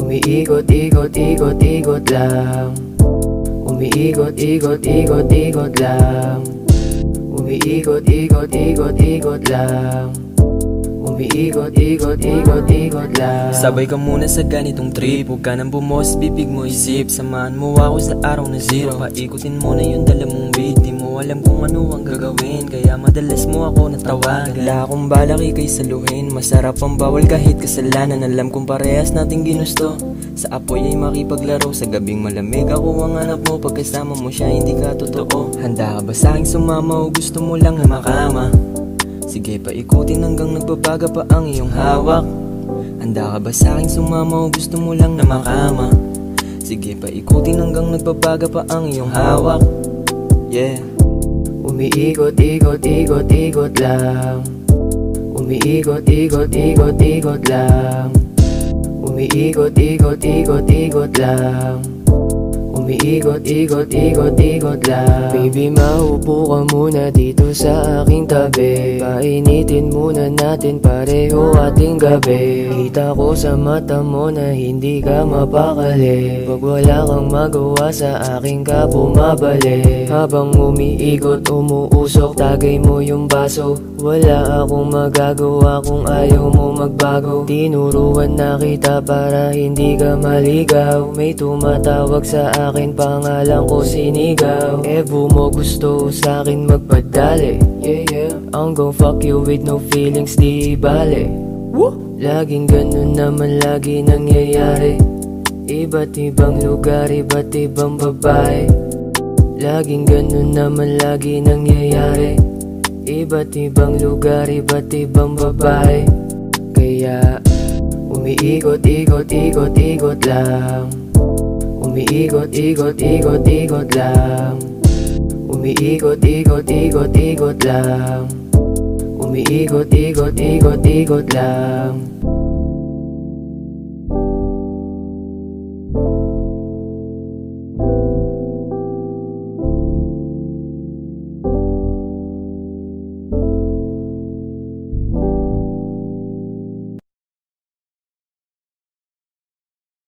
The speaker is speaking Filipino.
Umiikot-ikot-ikot-ikot lang. Umiikot-ikot-ikot-ikot lang. Umiikot-ikot-ikot-ikot lang. Umiikot-ikot-ikot-ikot lang. Sabay ka muna sa ganitong trip, huwag ka nang bumos, bibig mo isip. Samahan mo ako sa araw na zero, paikutin mo na yung dala mong beat. Di mo alam kung ano ang gagawin, kaya madalas mo ako natawagan. Wala akong balak ikay saluhin, masarap ang bawal kahit kasalanan. Alam kong parehas nating ginusto, sa apoy ay makipaglaro. Sa gabing malamig ako ang hanap mo, pagkasama mo siya hindi ka totoo. Handa ka ba sa'king sumama o gusto mo lang na makama? Sige paikutin hanggang nagbabaga pa ang iyong hawak. Handa ka ba sa'king sumama o gusto mo lang na makama? Sige paikutin hanggang nagbabaga pa ang iyong hawak. Yeah. Umiikot-ikot-ikot-ikot lang. Umiikot-ikot-ikot-ikot lang. Umiikot-ikot-ikot-ikot lang. Umiikot-ikot-ikot-ikot lang. Baby, maupo ka muna dito sa aking tabi. Painitin muna natin pareho ating gabi. Kita ko sa mata mo na hindi ka mapakali. Pag wala kang magawa sa akin ka bumabalik. Habang umiikot, umuusok, tagay mo yung baso. Wala akong magagawa kung ayaw mo magbago. Tinuruan na kita para hindi ka maligaw. May tumatawag sa akin, pangalan ko Sinigaw. Evo mo gusto sa'kin magpadali. Yeah, yeah. I'm gon' fuck you with no feelings, di bale. Laging ganun naman lagi nangyayari. Iba't ibang lugar, iba't ibang babae. Laging ganun naman lagi nangyayari. Iba't ibang lugar, iba't ibang babae. Kaya umiikot-ikot-ikot-ikot lang. Umiikot-ikot-ikot-ikot lang. Umiikot-ikot-ikot-ikot lang. Umiikot-ikot-ikot-ikot lang.